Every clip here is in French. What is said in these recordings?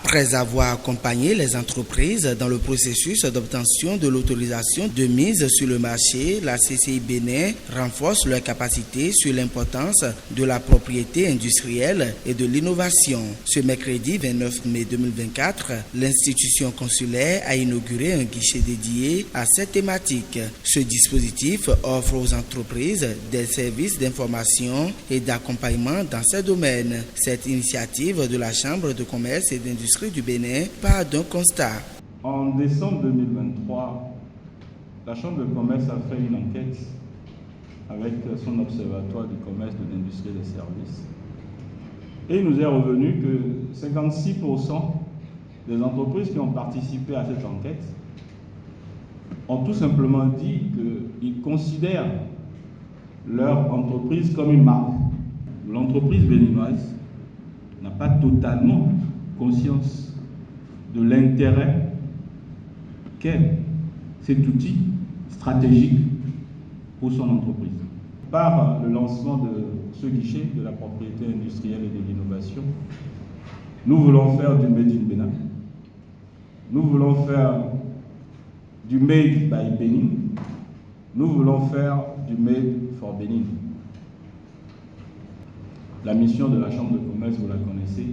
Après avoir accompagné les entreprises dans le processus d'obtention de l'autorisation de mise sur le marché, la CCI Bénin renforce leurs capacités sur l'importance de la propriété industrielle et de l'innovation. Ce mercredi 29 mai 2024, l'institution consulaire a inauguré un guichet dédié à cette thématique. Ce dispositif offre aux entreprises des services d'information et d'accompagnement dans ces domaines. Cette initiative de la Chambre de commerce et d'industrie du Bénin part d'un constat. En décembre 2023, la Chambre de commerce a fait une enquête avec son observatoire du commerce, de l'industrie et des services. Et il nous est revenu que 56% des entreprises qui ont participé à cette enquête ont tout simplement dit qu'ils considèrent leur entreprise comme une marque. L'entreprise béninoise n'a pas totalement conscience de l'intérêt qu'est cet outil stratégique pour son entreprise. Par le lancement de ce guichet de la propriété industrielle et de l'innovation, nous voulons faire du Made in Bénin. Nous voulons faire du Made by Bénin. Nous voulons faire du Made for Bénin. La mission de la Chambre de commerce, vous la connaissez,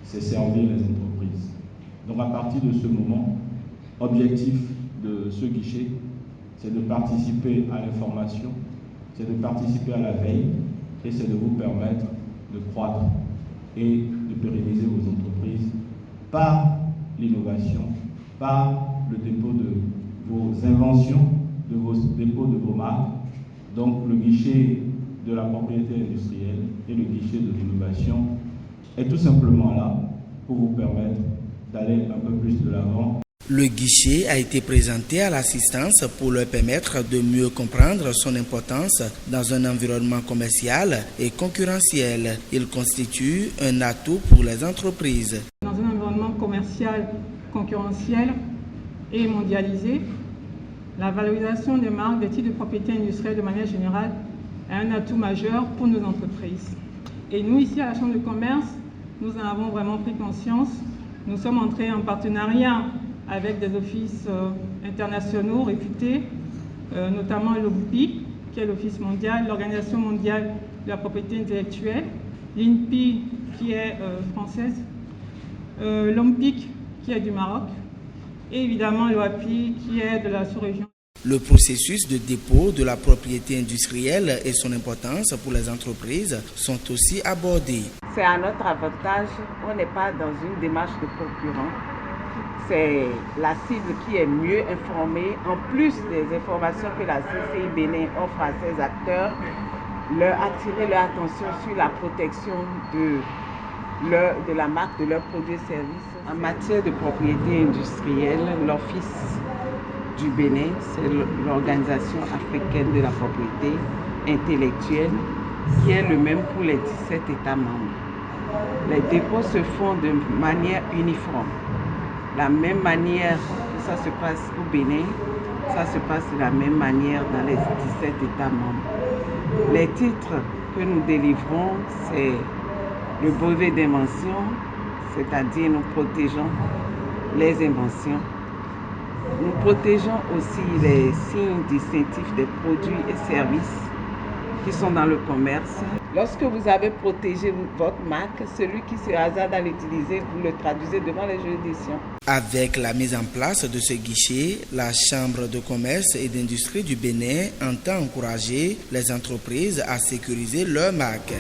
c'est servir les entreprises. Donc à partir de ce moment, objectif de ce guichet, c'est de participer à l'information, c'est de participer à la veille et c'est de vous permettre de croître et de pérenniser vos entreprises par l'innovation, par le dépôt de vos inventions, de vos dépôts de vos marques. Donc le guichet de la propriété industrielle et le guichet de l'innovation est tout simplement là pour vous permettre d'aller un peu plus de l'avant. Le guichet a été présenté à l'assistance pour leur permettre de mieux comprendre son importance dans un environnement commercial et concurrentiel. Il constitue un atout pour les entreprises. Dans un environnement commercial, concurrentiel et mondialisé, la valorisation des marques, des titres de propriété industrielle de manière générale est un atout majeur pour nos entreprises. Et nous, ici à la Chambre de commerce, nous en avons vraiment pris conscience. Nous sommes entrés en partenariat avec des offices internationaux réputés, notamment l'OMPI, qui est l'Office mondial, l'Organisation mondiale de la propriété intellectuelle, l'INPI, qui est française, l'OMPIC, qui est du Maroc, et évidemment l'OAPI, qui est de la sous-région. Le processus de dépôt de la propriété industrielle et son importance pour les entreprises sont aussi abordés. C'est à notre avantage, on n'est pas dans une démarche de concurrent. C'est la cible qui est mieux informée, en plus des informations que la CCI Bénin offre à ses acteurs, leur attirer leur attention sur la protection de la marque, de leurs produits et services. En matière de propriété industrielle, l'Office du Bénin, c'est l'Organisation africaine de la propriété intellectuelle, qui est le même pour les 17 États membres. Les dépôts se font de manière uniforme. La même manière que ça se passe au Bénin, ça se passe de la même manière dans les 17 États membres. Les titres que nous délivrons, c'est le brevet d'invention, c'est-à-dire nous protégeons les inventions. Nous protégeons aussi les signes distinctifs des produits et services qui sont dans le commerce. Lorsque vous avez protégé votre marque, celui qui se hasarde à l'utiliser, vous le traduisez devant les juridictions. Avec la mise en place de ce guichet, la Chambre de commerce et d'industrie du Bénin entend encourager les entreprises à sécuriser leur marque.